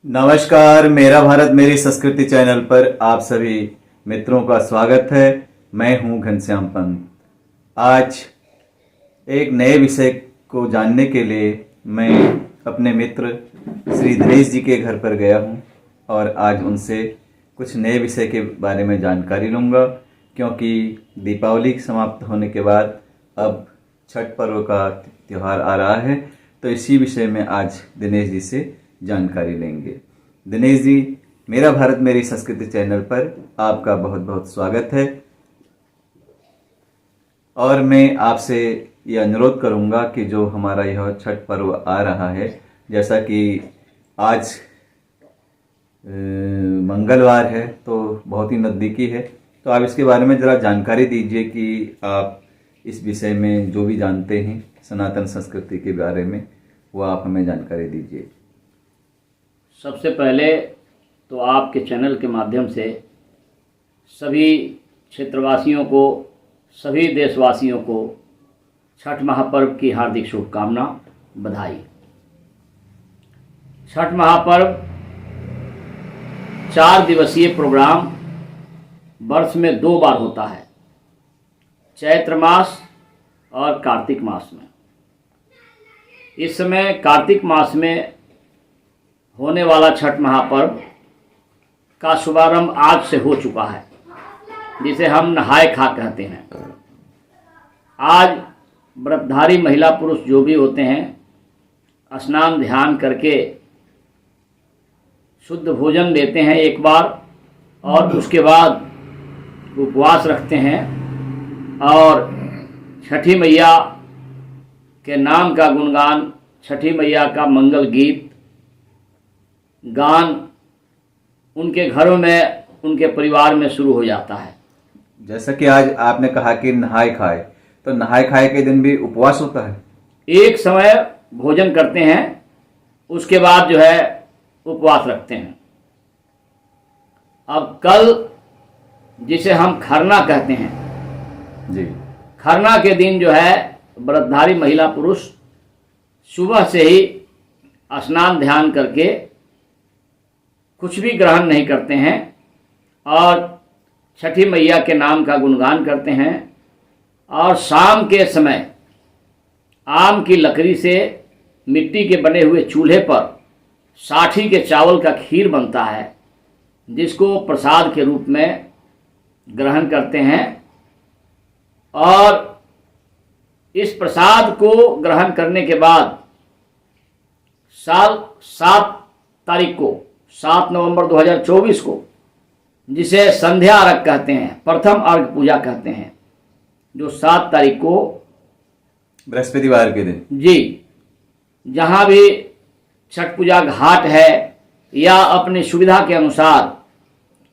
नमस्कार, मेरा भारत मेरी संस्कृति चैनल पर आप सभी मित्रों का स्वागत है। मैं हूं घनश्याम पंत। आज एक नए विषय को जानने के लिए मैं अपने मित्र श्री दिनेश जी के घर पर गया हूं और आज उनसे कुछ नए विषय के बारे में जानकारी लूँगा, क्योंकि दीपावली समाप्त होने के बाद अब छठ पर्व का त्यौहार आ रहा है। तो इसी विषय में आज दिनेश जी से जानकारी लेंगे। दिनेश जी, मेरा भारत मेरी संस्कृति चैनल पर आपका बहुत बहुत स्वागत है और मैं आपसे ये अनुरोध करूंगा कि जो हमारा यह छठ पर्व आ रहा है, जैसा कि आज मंगलवार है तो बहुत ही नज़दीकी है, तो आप इसके बारे में ज़रा जानकारी दीजिए कि आप इस विषय में जो भी जानते हैं सनातन संस्कृति के बारे में, वो आप हमें जानकारी दीजिए। सबसे पहले तो आपके चैनल के माध्यम से सभी क्षेत्रवासियों को, सभी देशवासियों को छठ महापर्व की हार्दिक शुभकामना, बधाई। छठ महापर्व 4 दिवसीय प्रोग्राम वर्ष में 2 बार होता है, चैत्र मास और कार्तिक मास में। इस समय कार्तिक मास में होने वाला छठ महापर्व का शुभारंभ आज से हो चुका है, जिसे हम नहाय खा कहते हैं। आज व्रतधारी महिला पुरुष जो भी होते हैं स्नान ध्यान करके शुद्ध भोजन लेते हैं एक बार, और उसके बाद उपवास रखते हैं और छठी मैया के नाम का गुणगान, छठी मैया का मंगल गीत गान उनके घरों में, उनके परिवार में शुरू हो जाता है। जैसा कि आज आपने कहा कि नहाय खाए, तो नहाय खाए के दिन भी उपवास होता है? एक समय भोजन करते हैं, उसके बाद जो है उपवास रखते हैं। अब कल जिसे हम खरना कहते हैं जी, खरना के दिन जो है व्रतधारी महिला पुरुष सुबह से ही स्नान ध्यान करके कुछ भी ग्रहण नहीं करते हैं और छठी मैया के नाम का गुणगान करते हैं, और शाम के समय आम की लकड़ी से मिट्टी के बने हुए चूल्हे पर साठी के चावल का खीर बनता है, जिसको प्रसाद के रूप में ग्रहण करते हैं। और इस प्रसाद को ग्रहण करने के बाद 7 तारीख को, 7 नवंबर 2024 को, जिसे संध्या अर्घ कहते हैं, प्रथम अर्घ पूजा कहते हैं, जो 7 तारीख को बृहस्पतिवार के दिन, जी, जहाँ भी छठ पूजा घाट है या अपनी सुविधा के अनुसार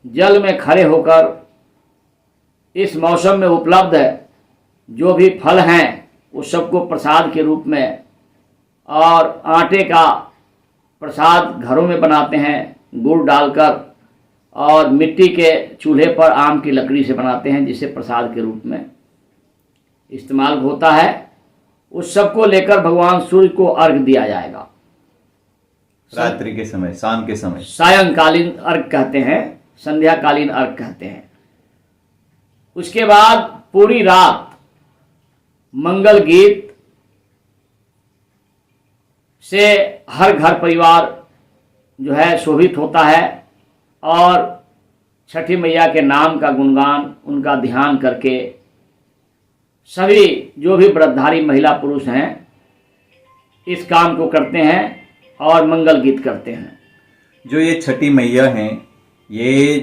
जल में खड़े होकर इस मौसम में उपलब्ध जो भी फल हैं उस सबको प्रसाद के रूप में, और आटे का प्रसाद घरों में बनाते हैं गुड़ डालकर, और मिट्टी के चूल्हे पर आम की लकड़ी से बनाते हैं, जिसे प्रसाद के रूप में इस्तेमाल होता है। उस सब को लेकर भगवान सूर्य को अर्घ दिया जाएगा। रात्रि के समय, शाम के समय, सायंकालीन अर्घ कहते हैं, संध्याकालीन अर्घ कहते हैं। उसके बाद पूरी रात मंगल गीत से हर घर परिवार जो है शोभित होता है, और छठी मैया के नाम का गुणगान, उनका ध्यान करके सभी जो भी व्रतधारी महिला पुरुष हैं इस काम को करते हैं और मंगल गीत करते हैं। जो ये छठी मैया हैं, ये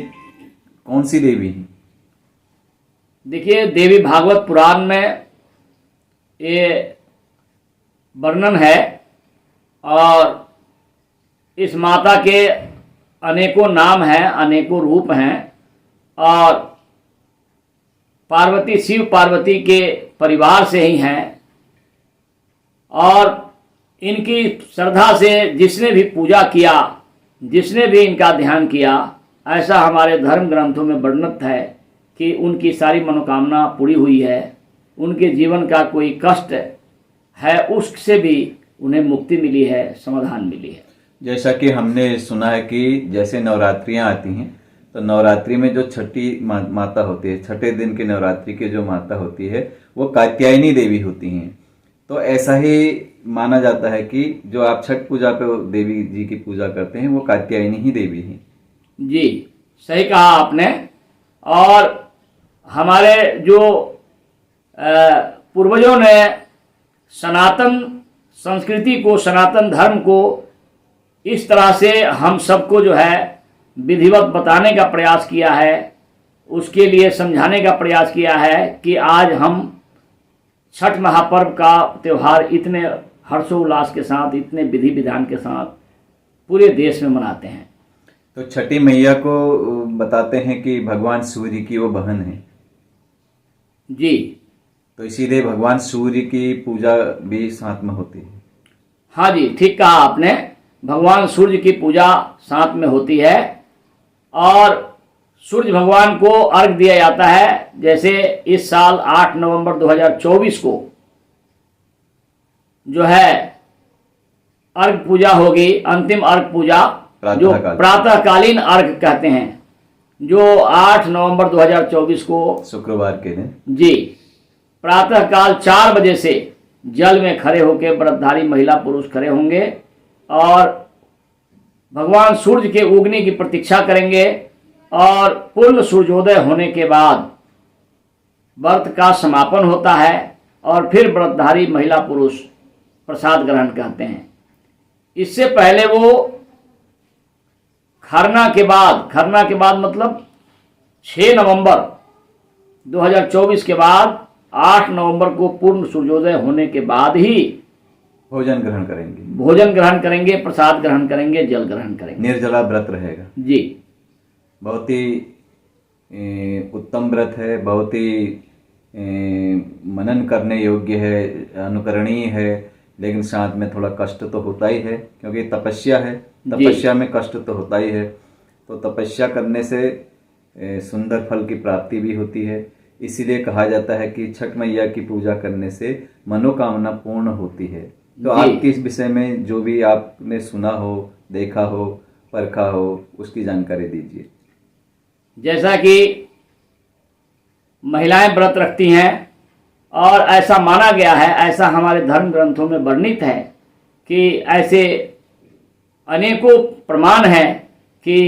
कौन सी देवी हैं? देखिए, देवी भागवत पुराण में ये वर्णन है, और इस माता के अनेकों नाम हैं, अनेकों रूप हैं, और पार्वती, शिव पार्वती के परिवार से ही हैं, और इनकी श्रद्धा से जिसने भी पूजा किया, जिसने भी इनका ध्यान किया, ऐसा हमारे धर्म ग्रंथों में वर्णित है कि उनकी सारी मनोकामना पूरी हुई है। उनके जीवन का कोई कष्ट है उससे भी उन्हें मुक्ति मिली है, समाधान मिली है। जैसा कि हमने सुना है कि जैसे नवरात्रियां आती हैं तो नवरात्रि में जो छठी माता होती है, छठे दिन के नवरात्रि की जो माता होती है वो कात्यायनी देवी होती हैं। तो ऐसा ही माना जाता है कि जो आप छठ पूजा पे देवी जी की पूजा करते हैं वो कात्यायनी ही देवी हैं। जी, सही कहा आपने। और हमारे जो पूर्वजों ने सनातन संस्कृति को, सनातन धर्म को इस तरह से हम सबको जो है विधिवत बताने का प्रयास किया है, उसके लिए समझाने का प्रयास किया है कि आज हम छठ महापर्व का त्यौहार इतने हर्षोल्लास के साथ, इतने विधि विधान के साथ पूरे देश में मनाते हैं। तो छठी मैया को बताते हैं कि भगवान सूर्य की वो बहन है। जी, तो इसीलिए भगवान सूर्य की पूजा भी साथ में होती है। हाँ जी, ठीक कहा आपने। भगवान सूर्य की पूजा साथ में होती है और सूर्य भगवान को अर्घ दिया जाता है। जैसे इस साल 8 नवंबर 2024 को जो है अर्घ पूजा होगी, अंतिम अर्घ पूजा, जो प्रातःकालीन अर्घ कहते हैं, जो 8 नवंबर 2024 को शुक्रवार के दिन जी प्रातःकाल 4 बजे से जल में खड़े होकर व्रतधारी महिला पुरुष खड़े होंगे और भगवान सूर्य के उगने की प्रतीक्षा करेंगे और पूर्ण सूर्योदय होने के बाद व्रत का समापन होता है और फिर व्रतधारी महिला पुरुष प्रसाद ग्रहण करते हैं। इससे पहले वो खरना के बाद मतलब 6 नवंबर 2024 के बाद 8 नवंबर को पूर्ण सूर्योदय होने के बाद ही भोजन ग्रहण करेंगे, प्रसाद ग्रहण करेंगे, जल ग्रहण करेंगे, निर्जला व्रत रहेगा। जी, बहुत ही उत्तम व्रत है, बहुत ही मनन करने योग्य है, अनुकरणीय है, लेकिन साथ में थोड़ा कष्ट तो होता ही है क्योंकि तपस्या है, तपस्या में कष्ट तो होता ही है। तो तपस्या करने से सुंदर फल की प्राप्ति भी होती है। इसीलिए कहा जाता है कि छठ मैया की पूजा करने से मनोकामना पूर्ण होती है। तो आप किस विषय में जो भी आपने सुना हो, देखा हो, परखा हो, उसकी जानकारी दीजिए। जैसा कि महिलाएं व्रत रखती हैं और ऐसा माना गया है, ऐसा हमारे धर्म ग्रंथों में वर्णित है कि ऐसे अनेकों प्रमाण हैं कि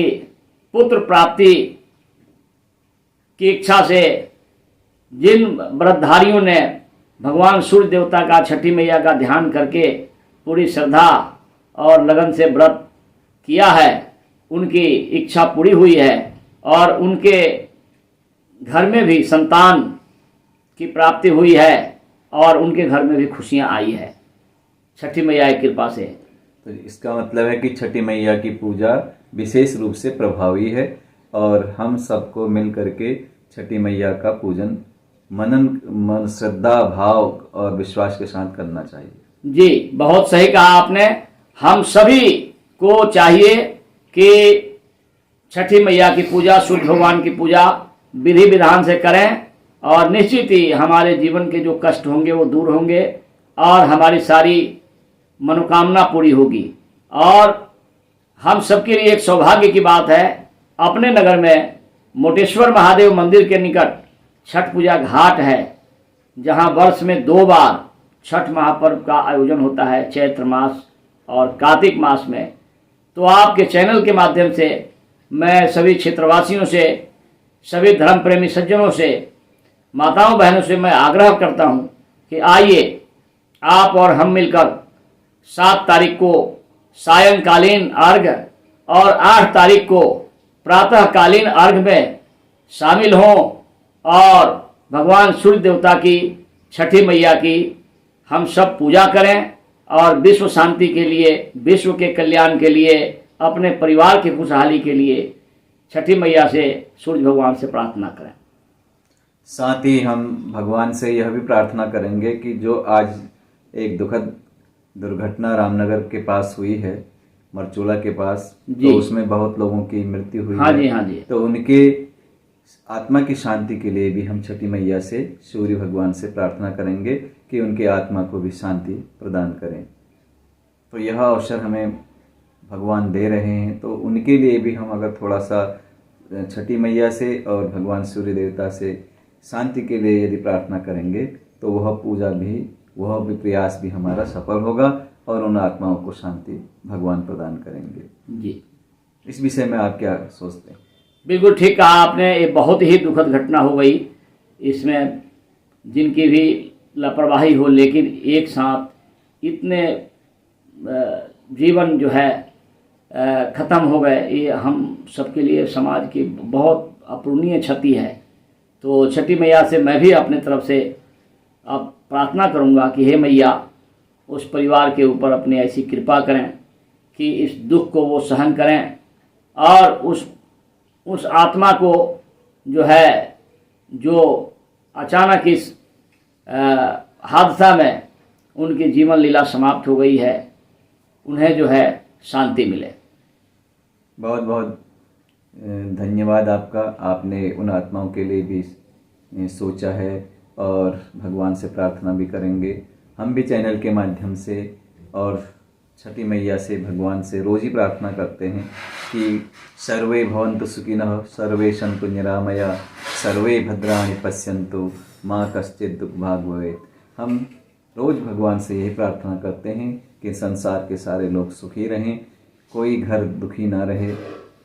पुत्र प्राप्ति की इच्छा से जिन व्रतधारियों ने भगवान सूर्य देवता का, छठी मैया का ध्यान करके पूरी श्रद्धा और लगन से व्रत किया है, उनकी इच्छा पूरी हुई है और उनके घर में भी संतान की प्राप्ति हुई है और उनके घर में भी खुशियां आई है छठी मैया की कृपा से। तो इसका मतलब है कि छठी मैया की पूजा विशेष रूप से प्रभावी है और हम सबको मिल करके छठी मैया का पूजन मन, श्रद्धा, भाव और विश्वास के साथ करना चाहिए। जी, बहुत सही कहा आपने। हम सभी को चाहिए कि छठी मैया की पूजा, सूर्य भगवान की पूजा विधि विधान से करें और निश्चित ही हमारे जीवन के जो कष्ट होंगे वो दूर होंगे और हमारी सारी मनोकामना पूरी होगी। और हम सबके लिए एक सौभाग्य की बात है, अपने नगर में मोटेश्वर महादेव मंदिर के निकट छठ पूजा घाट है, जहां वर्ष में 2 बार छठ महापर्व का आयोजन होता है, चैत्र मास और कार्तिक मास में। तो आपके चैनल के माध्यम से मैं सभी क्षेत्रवासियों से, सभी धर्म प्रेमी सज्जनों से, माताओं बहनों से मैं आग्रह करता हूं कि आइए आप और हम मिलकर 7 तारीख को सायंकालीन अर्घ और 8 तारीख को प्रातःकालीन अर्घ में शामिल हों और भगवान सूर्य देवता की, छठी मैया की हम सब पूजा करें और विश्व शांति के लिए, विश्व के कल्याण के लिए, अपने परिवार की खुशहाली के लिए छठी मैया से, सूर्य भगवान से प्रार्थना करें। साथ ही हम भगवान से यह भी प्रार्थना करेंगे कि जो आज एक दुखद दुर्घटना रामनगर के पास हुई है, मरचूला के पास, तो उसमें बहुत लोगों की मृत्यु हुई हाँ है। जी, हाँ जी। तो उनके आत्मा की शांति के लिए भी हम छठी मैया से, सूर्य भगवान से प्रार्थना करेंगे कि उनके आत्मा को भी शांति प्रदान करें। तो यह अवसर हमें भगवान दे रहे हैं, तो उनके लिए भी हम अगर थोड़ा सा छठी मैया से और भगवान सूर्य देवता से शांति के लिए यदि प्रार्थना करेंगे तो वह पूजा भी, वह भी प्रयास भी हमारा सफल होगा और उन आत्माओं को शांति भगवान प्रदान करेंगे। जी, इस विषय में आप क्या सोचते हैं? बिल्कुल ठीक कहा आपने। ये बहुत ही दुखद घटना हो गई, इसमें जिनकी भी लापरवाही हो, लेकिन एक साथ इतने जीवन जो है ख़त्म हो गए, ये हम सबके लिए, समाज की बहुत अपूरणीय क्षति है। तो छठी मैया से मैं भी अपने तरफ से अब प्रार्थना करूंगा कि हे मैया, उस परिवार के ऊपर अपनी ऐसी कृपा करें कि इस दुख को वो सहन करें और उस आत्मा को जो है, जो अचानक इस हादसा में उनकी जीवन लीला समाप्त हो गई है, उन्हें जो है शांति मिले। बहुत बहुत धन्यवाद आपका। आपने उन आत्माओं के लिए भी सोचा है और भगवान से प्रार्थना भी करेंगे। हम भी चैनल के माध्यम से और छठी मैया से, भगवान से रोज़ ही प्रार्थना करते हैं कि सर्वे भवन्तु सुखिनः, सर्वे सन्तु निरामया, सर्वे भद्राणि पश्यन्तु, माँ कश्चित् दुःख भाग् भवेत्। हम रोज़ भगवान से यही प्रार्थना करते हैं कि संसार के सारे लोग सुखी रहें, कोई घर दुखी ना रहे,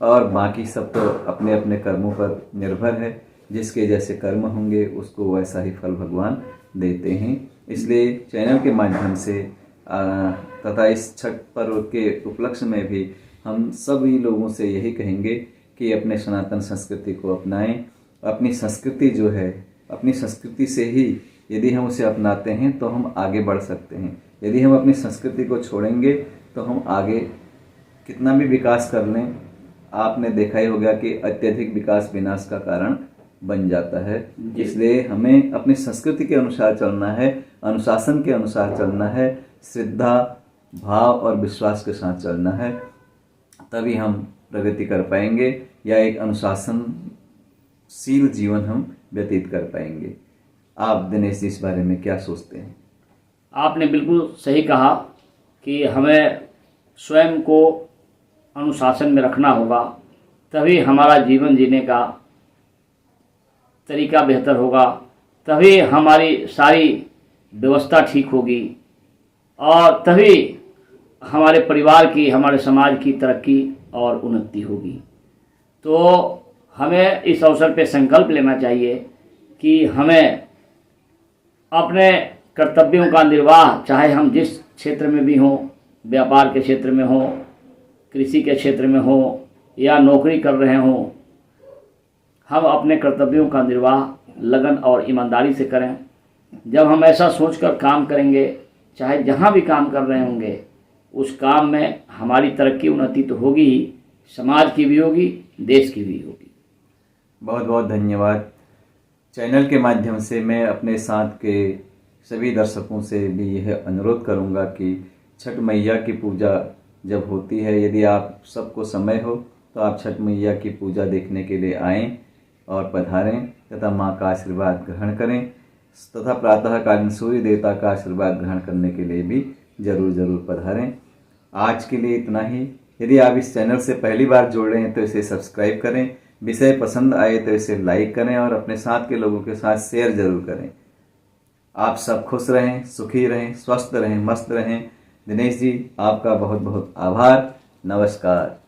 और बाकी सब तो अपने अपने कर्मों पर निर्भर है। जिसके जैसे कर्म होंगे उसको वैसा ही फल भगवान देते हैं। इसलिए चैनल के माध्यम से तथा इस छठ पर्व के उपलक्ष्य में भी हम सभी लोगों से यही कहेंगे कि अपने सनातन संस्कृति को अपनाएं। अपनी संस्कृति जो है, अपनी संस्कृति से ही यदि हम उसे अपनाते हैं तो हम आगे बढ़ सकते हैं। यदि हम अपनी संस्कृति को छोड़ेंगे तो हम आगे कितना भी विकास कर लें, आपने देखा ही होगा कि अत्यधिक विकास विनाश का कारण बन जाता है। इसलिए हमें अपनी संस्कृति के अनुसार चलना है, अनुशासन के अनुसार चलना है, श्रद्धा, भाव और विश्वास के साथ चलना है, तभी हम प्रगति कर पाएंगे या एक अनुशासनशील जीवन हम व्यतीत कर पाएंगे। आप दिनेश जी इस बारे में क्या सोचते हैं? आपने बिल्कुल सही कहा कि हमें स्वयं को अनुशासन में रखना होगा, तभी हमारा जीवन जीने का तरीका बेहतर होगा, तभी हमारी सारी व्यवस्था ठीक होगी और तभी हमारे परिवार की, हमारे समाज की तरक्की और उन्नति होगी। तो हमें इस अवसर पे संकल्प लेना चाहिए कि हमें अपने कर्तव्यों का निर्वाह, चाहे हम जिस क्षेत्र में भी हों, व्यापार के क्षेत्र में हों, कृषि के क्षेत्र में हों या नौकरी कर रहे हों, हम अपने कर्तव्यों का निर्वाह लगन और ईमानदारी से करें। जब हम ऐसा सोचकर काम करेंगे, चाहे जहाँ भी काम कर रहे होंगे, उस काम में हमारी तरक्की उन्नति तो होगी ही, समाज की भी होगी, देश की भी होगी। बहुत बहुत धन्यवाद। चैनल के माध्यम से मैं अपने साथ के सभी दर्शकों से भी यह अनुरोध करूंगा कि छठ मैया की पूजा जब होती है, यदि आप सबको समय हो तो आप छठ मैया की पूजा देखने के लिए आएँ और पधारें तथा माँ का आशीर्वाद ग्रहण करें तथा प्रातःकालीन सूर्य देवता का आशीर्वाद ग्रहण करने के लिए भी जरूर पधारें। आज के लिए इतना ही। यदि आप इस चैनल से पहली बार जुड़ रहे हैं तो इसे सब्सक्राइब करें, विषय पसंद आए तो इसे लाइक करें और अपने साथ के लोगों के साथ शेयर जरूर करें। आप सब खुश रहें, सुखी रहें, स्वस्थ रहें, मस्त रहें। दिनेश जी, आपका बहुत बहुत आभार। नमस्कार।